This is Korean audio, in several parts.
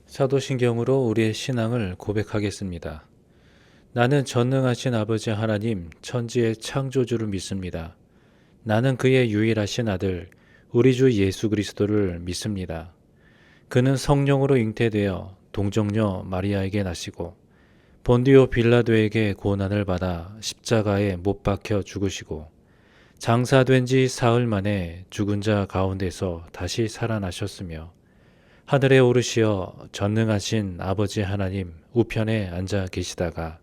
사도신경으로 우리의 신앙을 고백하겠습니다. 나는 전능하신 아버지 하나님 천지의 창조주를 믿습니다. 나는 그의 유일하신 아들 우리 주 예수 그리스도를 믿습니다. 그는 성령으로 잉태되어 동정녀 마리아에게 나시고 본디오 빌라도에게 고난을 받아 십자가에 못 박혀 죽으시고 장사된 지 사흘 만에 죽은 자 가운데서 다시 살아나셨으며 하늘에 오르시어 전능하신 아버지 하나님 우편에 앉아 계시다가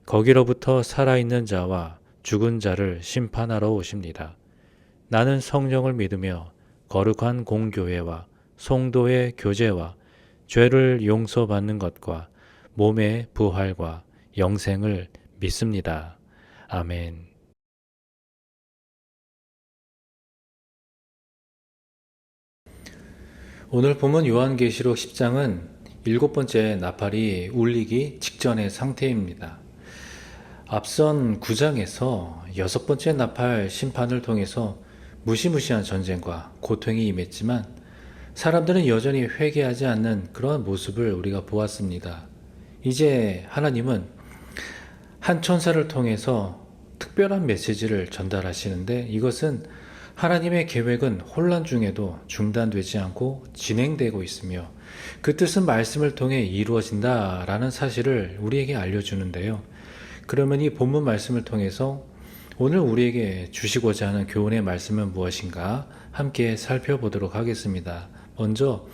거기로부터 살아있는 자와 죽은 자를 심판하러 오십니다. 나는 성령을 믿으며 거룩한 공교회와 성도의 교제와 죄를 용서받는 것과 몸의 부활과 영생을 믿습니다. 아멘. 오늘 본문 요한계시록 10장은 7번째 나팔이 울리기 직전의 상태입니다. 앞선 9장에서 6번째 나팔 심판을 통해서 무시무시한 전쟁과 고통이 임했지만 사람들은 여전히 회개하지 않는 그런 모습을 우리가 보았습니다. 이제 하나님은 한 천사를 통해서 특별한 메시지를 전달하시는데 이것은 하나님의 계획은 혼란 중에도 중단되지 않고 진행되고 있으며 그 뜻은 말씀을 통해 이루어진다라는 사실을 우리에게 알려주는데요. 그러면 이 본문 말씀을 통해서 오늘 우리에게 주시고자 하는 교훈의 말씀은 무엇인가 함께 살펴보도록 하겠습니다. 먼저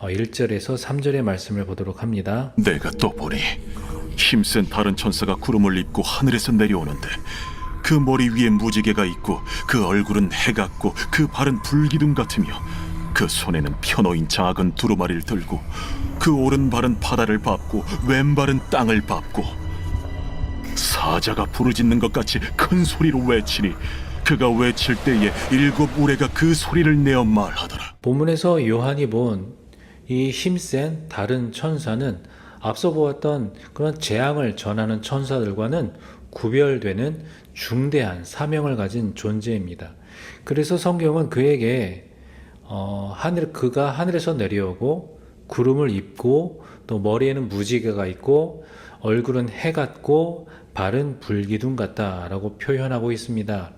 1절에서 3절의 말씀을 보도록 합니다. 내가 또 보니 힘센 다른 천사가 구름을 입고 하늘에서 내려오는데 그 머리 위에 무지개가 있고 그 얼굴은 해 같고 그 발은 불기둥 같으며 그 손에는 펴놓인 작은 두루마리를 들고 그 오른발은 바다를 밟고 왼발은 땅을 밟고 사자가 부르짖는 것 같이 큰 소리로 외치니 그가 외칠 때에 7 우레가 그 소리를 내어 말하더라. 본문에서 요한이 본 이 힘센 다른 천사는 앞서 보았던 그런 재앙을 전하는 천사들과는 구별되는 중대한 사명을 가진 존재입니다. 그래서 성경은 그에게 그가 하늘에서 내려오고 구름을 입고 또 머리에는 무지개가 있고 얼굴은 해 같고 발은 불기둥 같다라고 표현하고 있습니다.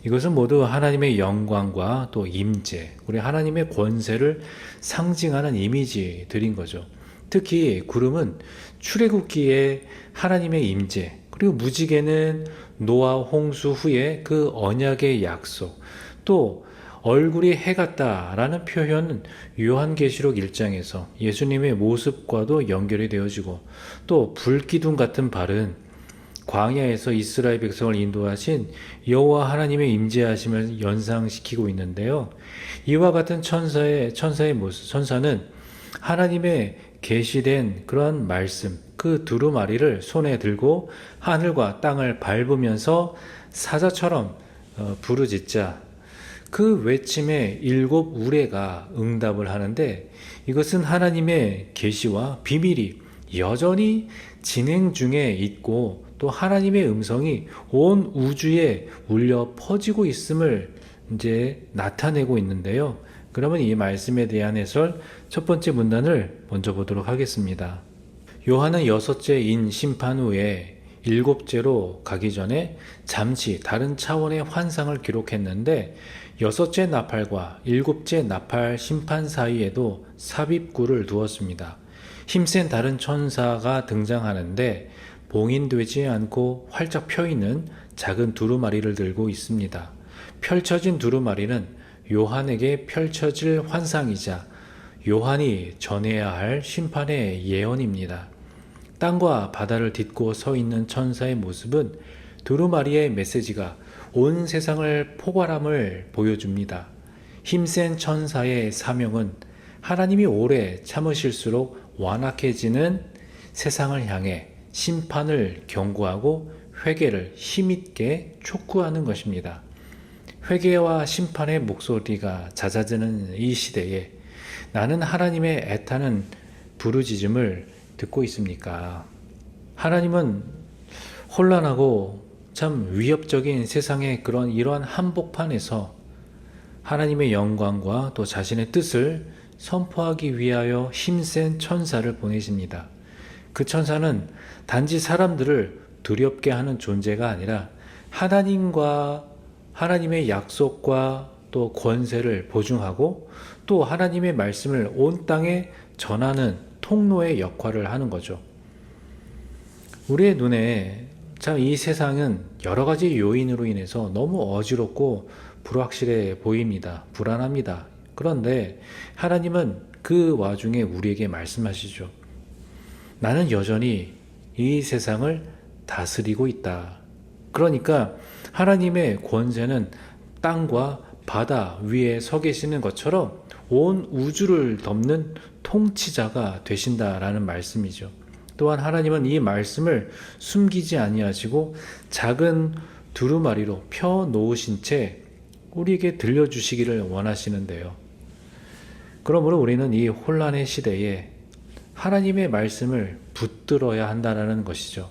이것은 모두 하나님의 영광과 또 임재, 우리 하나님의 권세를 상징하는 이미지들인 거죠. 특히 구름은 출애굽기에 하나님의 임재, 그리고 무지개는 노아 홍수 후에 그 언약의 약속, 또 얼굴이 해 같다라는 표현은 요한계시록 1장에서 예수님의 모습과도 연결이 되어지고 또 불기둥 같은 발은 광야에서 이스라엘 백성을 인도하신 여호와 하나님의 임재하심을 연상시키고 있는데요. 이와 같은 천사의 모습, 천사는 하나님의 계시된 그러한 말씀, 그 두루마리를 손에 들고 하늘과 땅을 밟으면서 사자처럼 부르짖자 그 외침에 7 우레가 응답을 하는데 이것은 하나님의 계시와 비밀이 여전히 진행 중에 있고 또 하나님의 음성이 온 우주에 울려 퍼지고 있음을 이제 나타내고 있는데요. 그러면 이 말씀에 대한 해설 첫 번째 문단을 먼저 보도록 하겠습니다. 요한은 6째인 심판 후에 7째로 가기 전에 잠시 다른 차원의 환상을 기록했는데 6째 나팔과 7째 나팔 심판 사이에도 삽입구를 두었습니다. 힘센 다른 천사가 등장하는데 봉인되지 않고 활짝 펴있는 작은 두루마리를 들고 있습니다. 펼쳐진 두루마리는 요한에게 펼쳐질 환상이자 요한이 전해야 할 심판의 예언입니다. 땅과 바다를 딛고 서 있는 천사의 모습은 두루마리의 메시지가 온 세상을 포괄함을 보여줍니다. 힘센 천사의 사명은 하나님이 오래 참으실수록 완악해지는 세상을 향해 심판을 경고하고 회개를 힘있게 촉구하는 것입니다. 회개와 심판의 목소리가 잦아드는 이 시대에 나는 하나님의 애타는 부르짖음을 듣고 있습니까? 하나님은 혼란하고 참 위협적인 세상의 이러한 한복판에서 하나님의 영광과 또 자신의 뜻을 선포하기 위하여 힘센 천사를 보내십니다. 그 천사는 단지 사람들을 두렵게 하는 존재가 아니라 하나님의 약속과 또 권세를 보증하고 또 하나님의 말씀을 온 땅에 전하는 통로의 역할을 하는 거죠. 우리의 눈에 참 이 세상은 여러 가지 요인으로 인해서 너무 어지럽고 불확실해 보입니다. 불안합니다. 그런데 하나님은 그 와중에 우리에게 말씀하시죠. 나는 여전히 이 세상을 다스리고 있다. 그러니까 하나님의 권세는 땅과 바다 위에 서 계시는 것처럼 온 우주를 덮는 통치자가 되신다라는 말씀이죠. 또한 하나님은 이 말씀을 숨기지 아니하시고 작은 두루마리로 펴 놓으신 채 우리에게 들려주시기를 원하시는데요. 그러므로 우리는 이 혼란의 시대에 하나님의 말씀을 붙들어야 한다는 것이죠.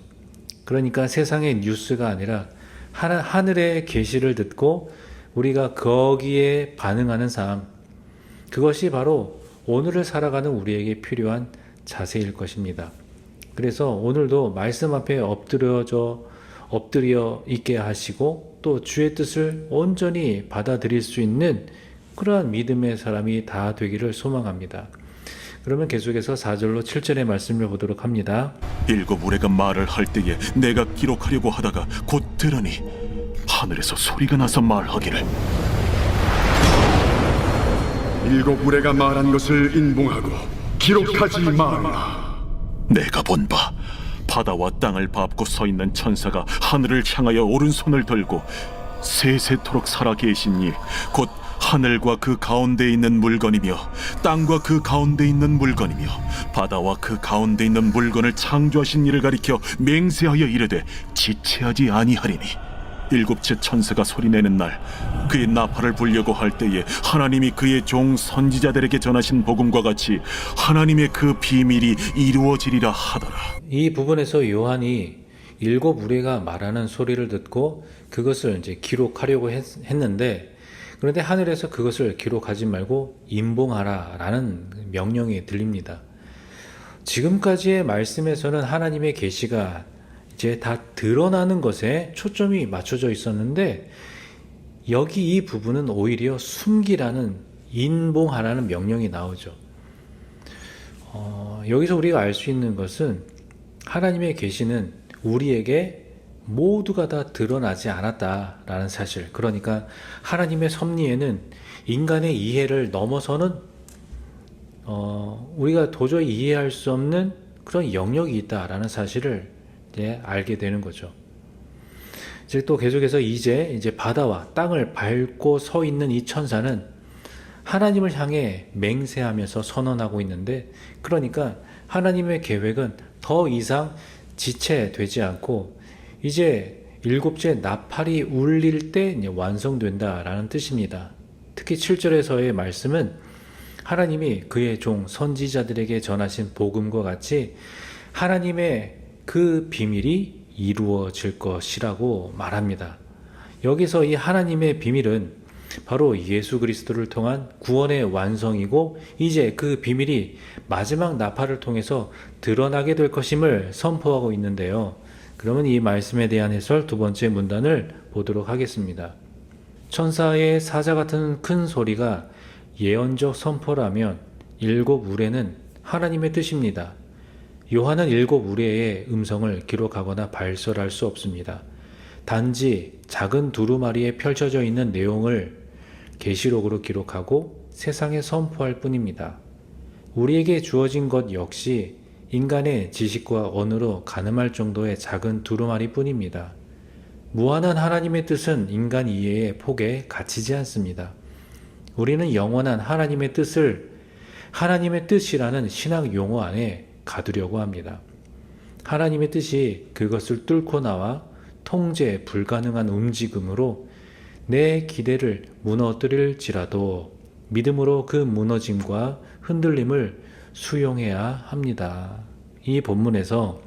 그러니까 세상의 뉴스가 아니라 하늘의 계시를 듣고 우리가 거기에 반응하는 삶, 그것이 바로 오늘을 살아가는 우리에게 필요한 자세일 것입니다. 그래서 오늘도 말씀 앞에 엎드려 있게 하시고 또 주의 뜻을 온전히 받아들일 수 있는 그러한 믿음의 사람이 다 되기를 소망합니다. 그러면 계속해서 4절로 7절의 말씀을 보도록 합니다. 일곱 우레가 말을 할 때에 내가 기록하려고 하다가 곧 들으니 하늘에서 소리가 나서 말하기를 일곱 우레가 말한 것을 인봉하고 기록하지 말라. 내가 본 바 바다와 땅을 밟고 서 있는 천사가 하늘을 향하여 오른손을 들고 세세토록 살아계신 이 곧 하늘과 그 가운데 있는 물건이며 땅과 그 가운데 있는 물건이며 바다와 그 가운데 있는 물건을 창조하신 이를 가리켜 맹세하여 이르되 지체하지 아니하리니 일곱째 천사가 소리내는 날 그의 나팔을 불려고 할 때에 하나님이 그의 종 선지자들에게 전하신 복음과 같이 하나님의 그 비밀이 이루어지리라 하더라. 이 부분에서 요한이 일곱 우레가 말하는 소리를 듣고 그것을 이제 기록하려고 했는데, 그런데 하늘에서 그것을 기록하지 말고 인봉하라 라는 명령이 들립니다. 지금까지의 말씀에서는 하나님의 계시가 이제 다 드러나는 것에 초점이 맞춰져 있었는데, 여기 이 부분은 오히려 숨기라는, 인봉하라는 명령이 나오죠. 여기서 우리가 알 수 있는 것은 하나님의 계시는 우리에게 모두가 다 드러나지 않았다라는 사실. 그러니까 하나님의 섭리에는 인간의 이해를 넘어서는 우리가 도저히 이해할 수 없는 그런 영역이 있다라는 사실을 이제 알게 되는 거죠. 이제 또 계속해서 이제 바다와 땅을 밟고 서 있는 이 천사는 하나님을 향해 맹세하면서 선언하고 있는데, 그러니까 하나님의 계획은 더 이상 지체되지 않고 이제 일곱째 나팔이 울릴 때 이제 완성된다라는 뜻입니다. 특히 7절에서의 말씀은 하나님이 그의 종 선지자들에게 전하신 복음과 같이 하나님의 그 비밀이 이루어질 것이라고 말합니다. 여기서 이 하나님의 비밀은 바로 예수 그리스도를 통한 구원의 완성이고, 이제 그 비밀이 마지막 나팔을 통해서 드러나게 될 것임을 선포하고 있는데요. 그러면 이 말씀에 대한 해설 두 번째 문단을 보도록 하겠습니다. 천사의 사자 같은 큰 소리가 예언적 선포라면 일곱 우레는 하나님의 뜻입니다. 요한은 일곱 우레의 음성을 기록하거나 발설할 수 없습니다. 단지 작은 두루마리에 펼쳐져 있는 내용을 계시록으로 기록하고 세상에 선포할 뿐입니다. 우리에게 주어진 것 역시 인간의 지식과 언어로 가늠할 정도의 작은 두루마리 뿐입니다. 무한한 하나님의 뜻은 인간 이해의 폭에 갇히지 않습니다. 우리는 영원한 하나님의 뜻을 하나님의 뜻이라는 신학 용어 안에 가두려고 합니다. 하나님의 뜻이 그것을 뚫고 나와 통제 불가능한 움직임으로 내 기대를 무너뜨릴지라도 믿음으로 그 무너짐과 흔들림을 수용해야 합니다. 이 본문에서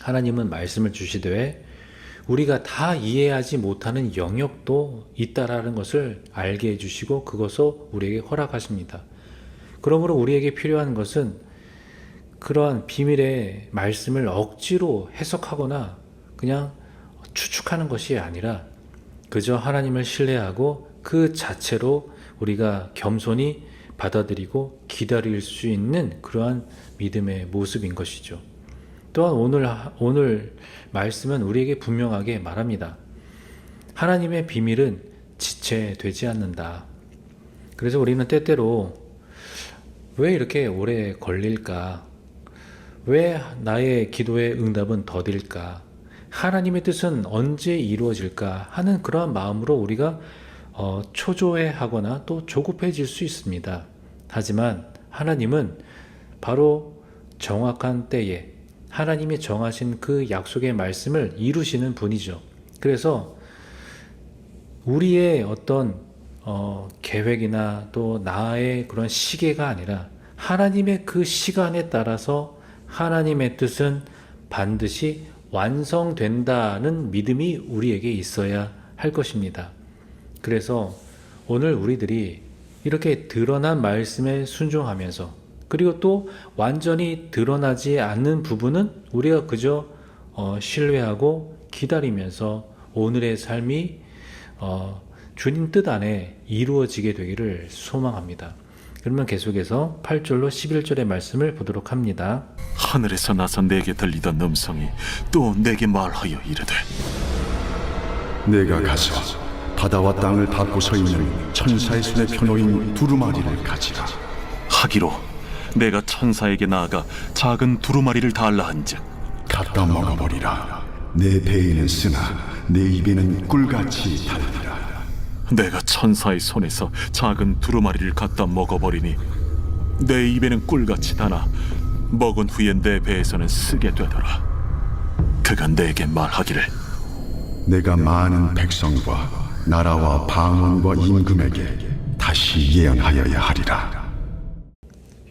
하나님은 말씀을 주시되 우리가 다 이해하지 못하는 영역도 있다라는 것을 알게 해주시고 그것을 우리에게 허락하십니다. 그러므로 우리에게 필요한 것은 그러한 비밀의 말씀을 억지로 해석하거나 그냥 추측하는 것이 아니라 그저 하나님을 신뢰하고 그 자체로 우리가 겸손히 받아들이고 기다릴 수 있는 그러한 믿음의 모습인 것이죠. 또한 오늘 말씀은 우리에게 분명하게 말합니다. 하나님의 비밀은 지체되지 않는다. 그래서 우리는 때때로 왜 이렇게 오래 걸릴까? 왜 나의 기도의 응답은 더딜까? 하나님의 뜻은 언제 이루어질까? 하는 그러한 마음으로 우리가 초조해하거나 또 조급해질 수 있습니다. 하지만 하나님은 바로 정확한 때에 하나님이 정하신 그 약속의 말씀을 이루시는 분이죠. 그래서 우리의 어떤 계획이나 또 나의 그런 시계가 아니라 하나님의 그 시간에 따라서 하나님의 뜻은 반드시 완성된다는 믿음이 우리에게 있어야 할 것입니다. 그래서 오늘 우리들이 이렇게 드러난 말씀에 순종하면서 그리고 또 완전히 드러나지 않는 부분은 우리가 그저 신뢰하고 기다리면서 오늘의 삶이 주님 뜻 안에 이루어지게 되기를 소망합니다. 그러면 계속해서 8절로 11절의 말씀을 보도록 합니다. 하늘에서 나서 내게 들리던 음성이 또 내게 말하여 이르되 내가 가서 바다와 땅을 닫고 서 있는 천사의 손에 펴놓인 두루마리를 가지라. 하기로 내가 천사에게 나아가 작은 두루마리를 달라 한즉 갖다 먹어버리라. 내 배에는 쓰나 내 입에는 꿀같이 달리라. 내가 천사의 손에서 작은 두루마리를 갖다 먹어버리니 내 입에는 꿀같이 다나 먹은 후에 내 배에서는 쓰게 되더라. 그가 내게 말하기를 내가 많은 백성과 나라와 방언과 임금에게 다시 예언하여야 하리라.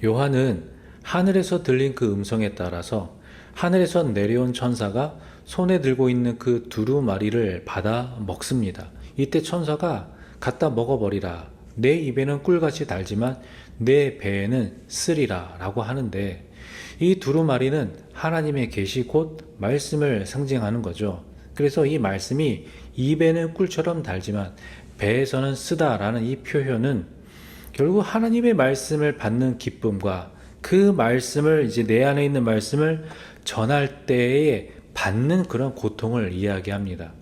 요한은 하늘에서 들린 그 음성에 따라서 하늘에서 내려온 천사가 손에 들고 있는 그 두루마리를 받아 먹습니다. 이때 천사가 갖다 먹어버리라. 내 입에는 꿀같이 달지만 내 배에는 쓰리라 라고 하는데 이 두루마리는 하나님의 계시 곧 말씀을 상징하는 거죠. 그래서 이 말씀이 입에는 꿀처럼 달지만 배에서는 쓰다라는 이 표현은 결국 하나님의 말씀을 받는 기쁨과 그 말씀을 이제 내 안에 있는 말씀을 전할 때에 받는 그런 고통을 이야기합니다.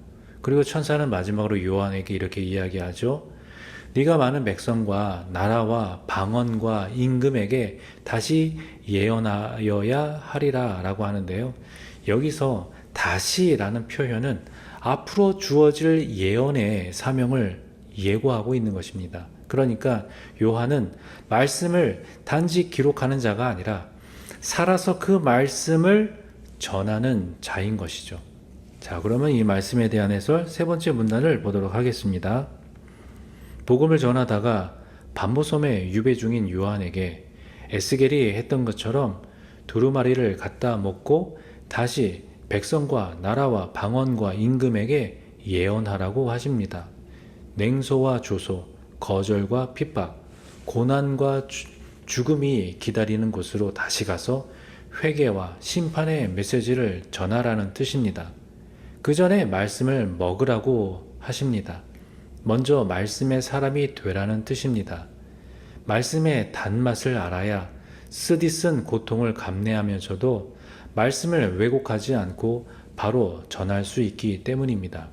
그리고 천사는 마지막으로 요한에게 이렇게 이야기하죠. 네가 많은 백성과 나라와 방언과 임금에게 다시 예언하여야 하리라 라고 하는데요. 여기서 다시라는 표현은 앞으로 주어질 예언의 사명을 예고하고 있는 것입니다. 그러니까 요한은 말씀을 단지 기록하는 자가 아니라 살아서 그 말씀을 전하는 자인 것이죠. 자, 그러면 이 말씀에 대한 해설 세 번째 문단을 보도록 하겠습니다. 복음을 전하다가 반모섬에 유배 중인 요한에게 에스겔이 했던 것처럼 두루마리를 갖다 먹고 다시 백성과 나라와 방언과 임금에게 예언하라고 하십니다. 냉소와 조소, 거절과 핍박, 고난과 죽음이 기다리는 곳으로 다시 가서 회개와 심판의 메시지를 전하라는 뜻입니다. 그 전에 말씀을 먹으라고 하십니다. 먼저 말씀의 사람이 되라는 뜻입니다. 말씀의 단맛을 알아야 쓰디쓴 고통을 감내하면서도 말씀을 왜곡하지 않고 바로 전할 수 있기 때문입니다.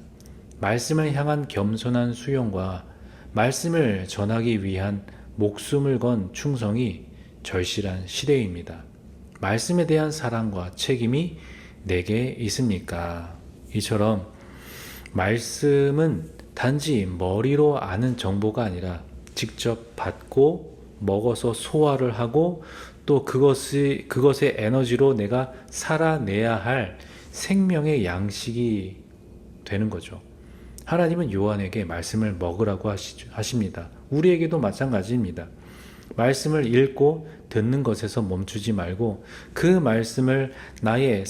말씀을 향한 겸손한 수용과 말씀을 전하기 위한 목숨을 건 충성이 절실한 시대입니다. 말씀에 대한 사랑과 책임이 내게 있습니까? 이처럼 말씀은 단지 머리로 아는 정보가 아니라 직접 받고 먹어서 소화를 하고 또 그것의 에너지로 내가 살아내야 할 생명의 양식이 되는 거죠. 하나님은 요한에게 말씀을 먹으라고 하십니다. 우리에게도 마찬가지입니다. 말씀을 읽고 듣는 것에서 멈추지 말고 그 말씀을 나의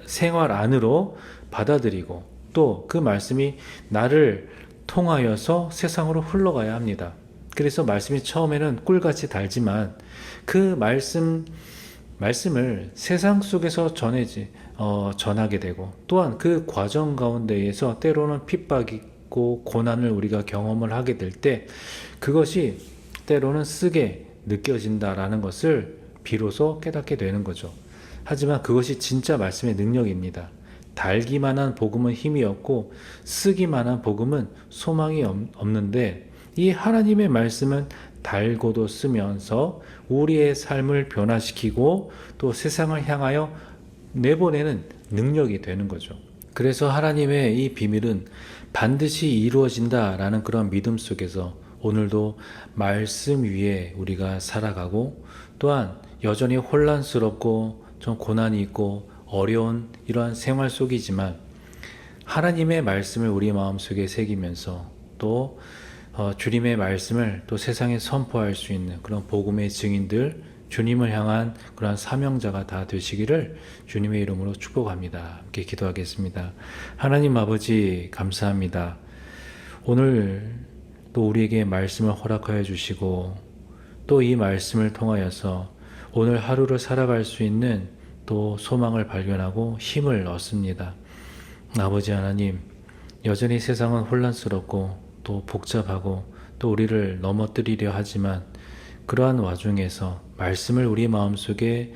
생활 안으로 받아들이고 또 그 말씀이 나를 통하여서 세상으로 흘러가야 합니다. 그래서 말씀이 처음에는 꿀같이 달지만 그 말씀을 세상 속에서 전하게 되고 또한 그 과정 가운데에서 때로는 핍박이고 고난을 우리가 경험을 하게 될 때 그것이 때로는 쓰게 느껴진다라는 것을 비로소 깨닫게 되는 거죠. 하지만 그것이 진짜 말씀의 능력입니다. 달기만 한 복음은 힘이 없고 쓰기만 한 복음은 소망이 없는데 이 하나님의 말씀은 달고도 쓰면서 우리의 삶을 변화시키고 또 세상을 향하여 내보내는 능력이 되는 거죠. 그래서 하나님의 이 비밀은 반드시 이루어진다라는 그런 믿음 속에서 오늘도 말씀 위에 우리가 살아가고 또한 여전히 혼란스럽고 좀 고난이 있고 어려운 이러한 생활 속이지만 하나님의 말씀을 우리 마음속에 새기면서 또 주님의 말씀을 또 세상에 선포할 수 있는 그런 복음의 증인들, 주님을 향한 그런 사명자가 다 되시기를 주님의 이름으로 축복합니다. 함께 기도하겠습니다. 하나님 아버지 감사합니다. 오늘 또 우리에게 말씀을 허락하여 주시고 또 이 말씀을 통하여서 오늘 하루를 살아갈 수 있는 또 소망을 발견하고 힘을 얻습니다. 아버지 하나님, 여전히 세상은 혼란스럽고 또 복잡하고 또 우리를 넘어뜨리려 하지만 그러한 와중에서 말씀을 우리 마음속에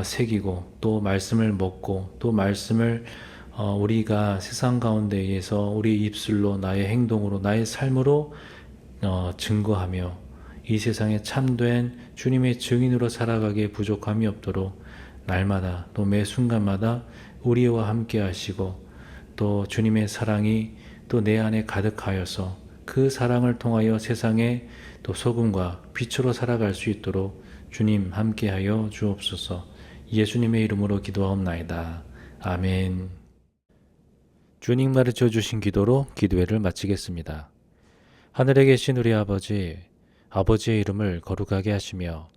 새기고 또 말씀을 먹고 또 말씀을 우리가 세상 가운데에서 우리 입술로 나의 행동으로 나의 삶으로 증거하며 이 세상에 참된 주님의 증인으로 살아가기에 부족함이 없도록 날마다 또 매 순간마다 우리와 함께 하시고 또 주님의 사랑이 또 내 안에 가득하여서 그 사랑을 통하여 세상에 또 소금과 빛으로 살아갈 수 있도록 주님 함께하여 주옵소서. 예수님의 이름으로 기도하옵나이다. 아멘. 주님 가르쳐 주신 기도로 기도회를 마치겠습니다. 하늘에 계신 우리 아버지, 아버지의 이름을 거룩하게 하시며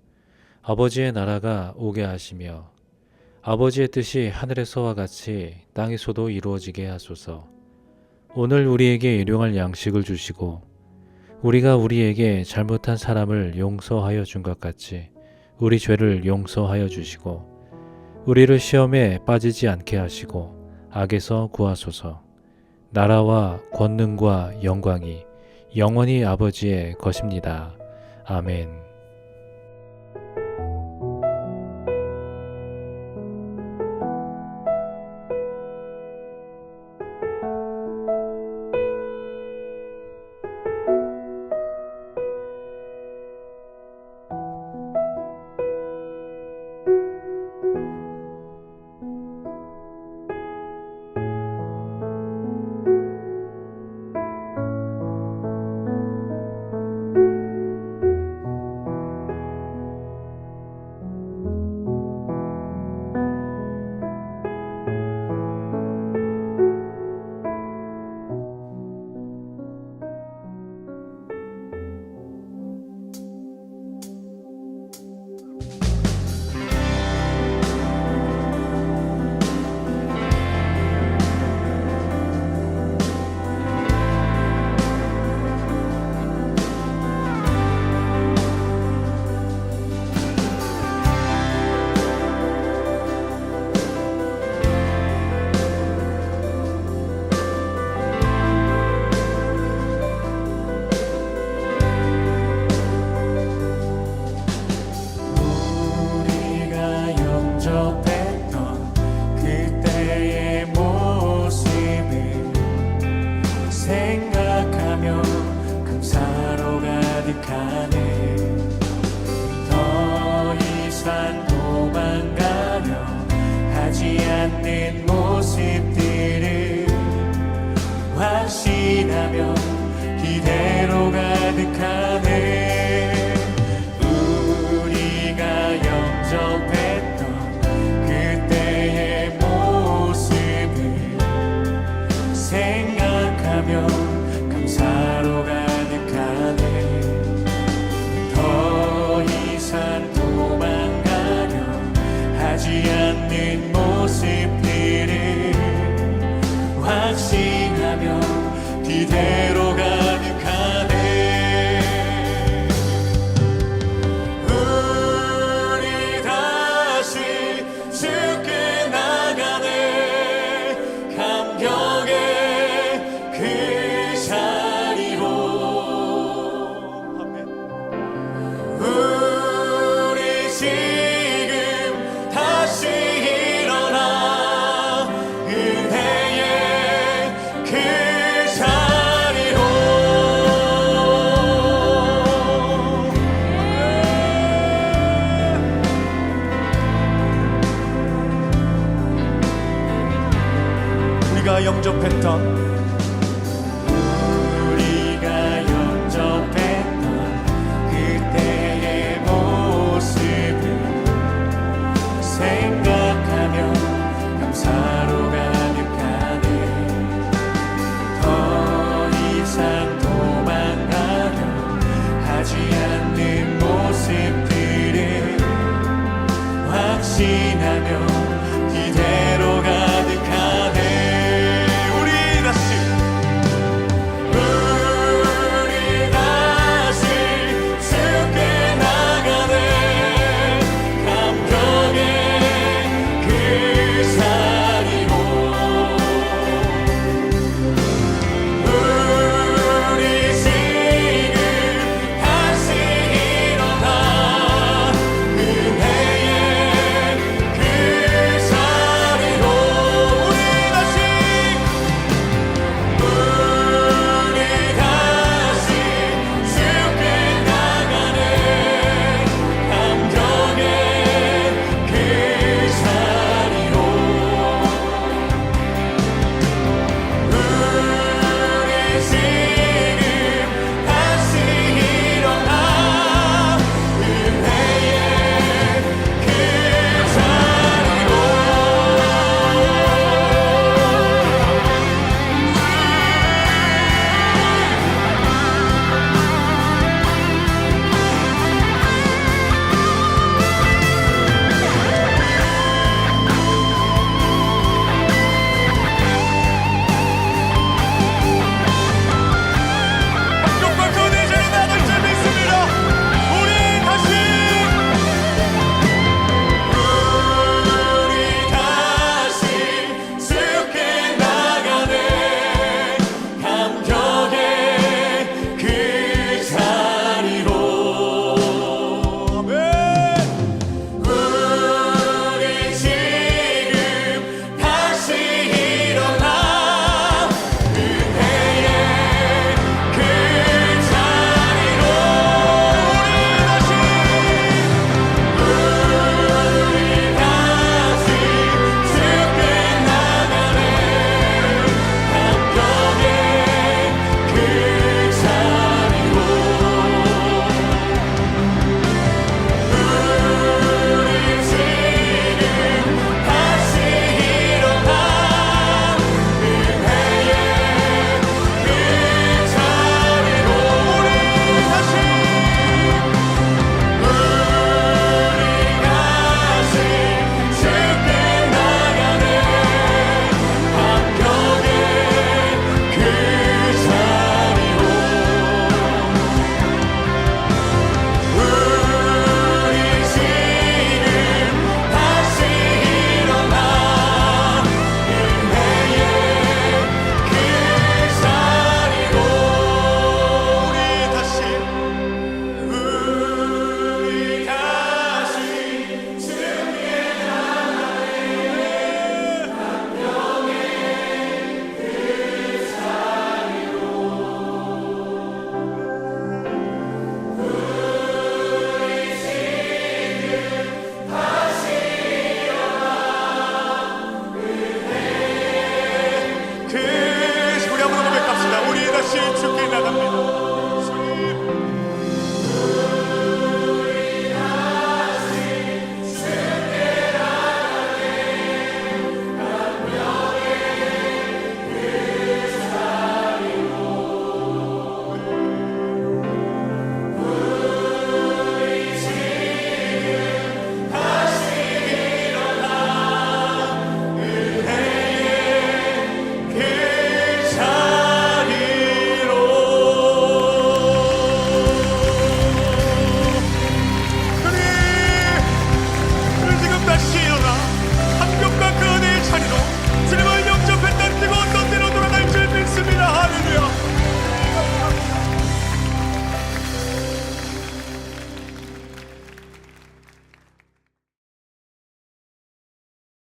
아버지의 나라가 오게 하시며 아버지의 뜻이 하늘에서와 같이 땅에서도 이루어지게 하소서. 오늘 우리에게 일용할 양식을 주시고 우리가 우리에게 잘못한 사람을 용서하여 준 것 같이 우리 죄를 용서하여 주시고 우리를 시험에 빠지지 않게 하시고 악에서 구하소서. 나라와 권능과 영광이 영원히 아버지의 것입니다. 아멘. 확신하며 기대로 가득하네. 우리가 영접했던 그때의 모습을 생각하며 감사로 가득하네. 더 이상 도망가려 하지 않는 모습들을 싱하며 이대로 가득하네. 우리 다시 주께 나가네. 감격의 그 자리로. 아멘. 우리 지금 다시 일어나 은혜의 그 자리로. 우리가 영접했던